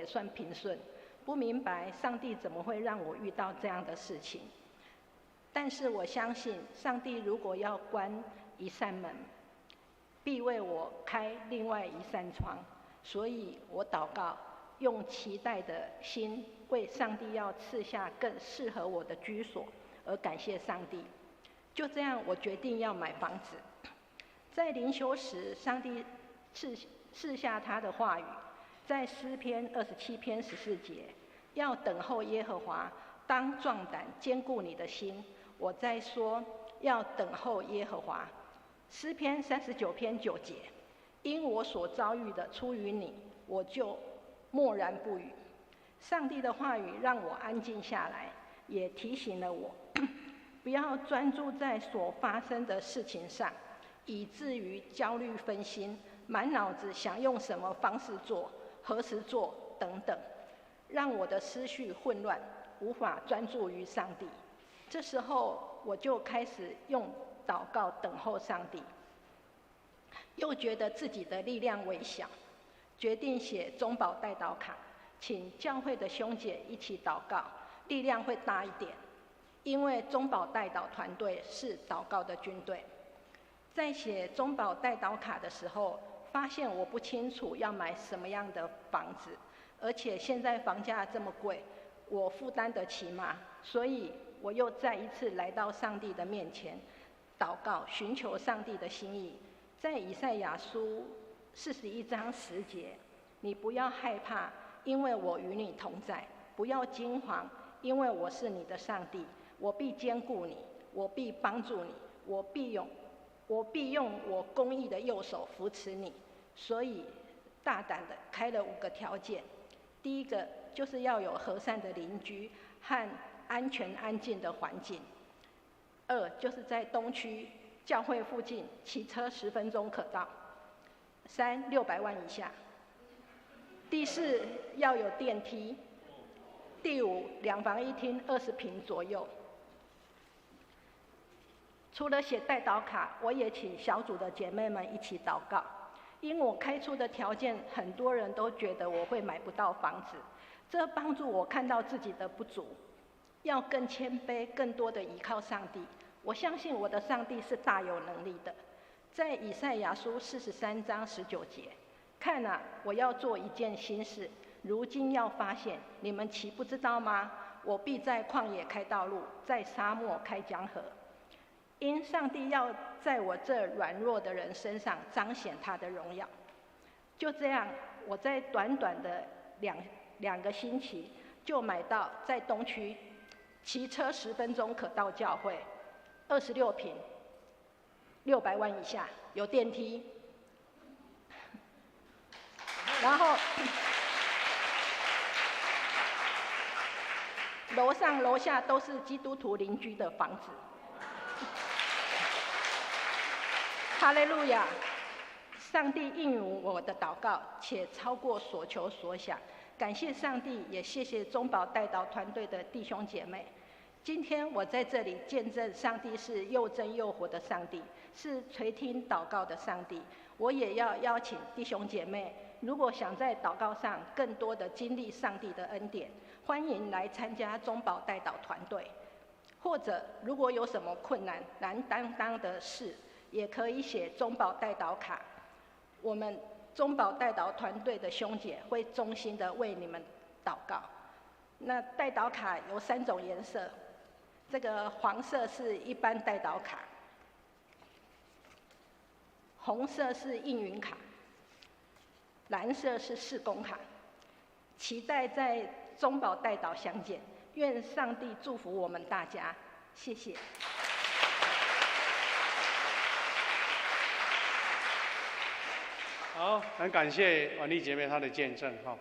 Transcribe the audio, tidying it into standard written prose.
算平顺，不明白上帝怎么会让我遇到这样的事情。但是我相信，上帝如果要关一扇门，必为我开另外一扇窗。所以我祷告，用期待的心为上帝要赐下更适合我的居所而感谢上帝。就这样，我决定要买房子。在灵修时，上帝赐下他的话语，在诗篇27篇14节，要等候耶和华，当壮胆，坚固你的心。我在说，要等候耶和华。诗篇39篇9节，因我所遭遇的出于你，我就默然不语。上帝的话语让我安静下来，也提醒了我不要专注在所发生的事情上，以至于焦虑分心，满脑子想用什么方式做、何时做等等，让我的思绪混乱，无法专注于上帝。这时候我就开始用祷告等候上帝，又觉得自己的力量微小，决定写中保代祷卡，请教会的兄姐一起祷告，力量会大一点。因为中保代祷团队是祷告的军队。在写中保代祷卡的时候，发现我不清楚要买什么样的房子，而且现在房价这么贵，我负担得起吗？所以我又再一次来到上帝的面前，祷告，寻求上帝的心意。在以赛亚书41章10节，你不要害怕，因为我与你同在；不要惊惶，因为我是你的上帝，我必坚固你，我必帮助你，我必用我公义的右手扶持你。所以大胆的开了5个条件。第一个就是要有和善的邻居和安全安静的环境。2就是在东区教会附近骑车10分钟可到。3 600万以下。第4要有电梯。第5 2房1厅20平左右。除了写代祷卡，我也请小组的姐妹们一起祷告。因我开出的条件，很多人都觉得我会买不到房子，这帮助我看到自己的不足，要更谦卑，更多的依靠上帝。我相信我的上帝是大有能力的。在以赛亚书43章19节，看啊，我要做一件新事，如今要发现，你们岂不知道吗？我必在旷野开道路，在沙漠开江河。因上帝要在我这软弱的人身上彰显他的荣耀。就这样，我在短短的两个星期就买到在东区骑车10分钟可到教会，26平，600万以下，有电梯，然后楼上楼下都是基督徒邻居的房子。哈利路亚！上帝应允我的祷告，且超过所求所想。感谢上帝，也谢谢中保代祷团队的弟兄姐妹。今天我在这里见证，上帝是又真又活的上帝，是垂听祷告的上帝。我也要邀请弟兄姐妹，如果想在祷告上更多的经历上帝的恩典，欢迎来参加中保代祷团队。或者如果有什么困难难担当的事，也可以写中保代祷卡，我们中保代祷团队的兄姐会衷心的为你们祷告。那代祷卡有3种颜色，这个黄色是一般代祷卡，红色是应允卡，蓝色是事工卡。期待在中保代祷相见，愿上帝祝福我们大家，谢谢。好，很感谢婉丽姐妹她的见证哈。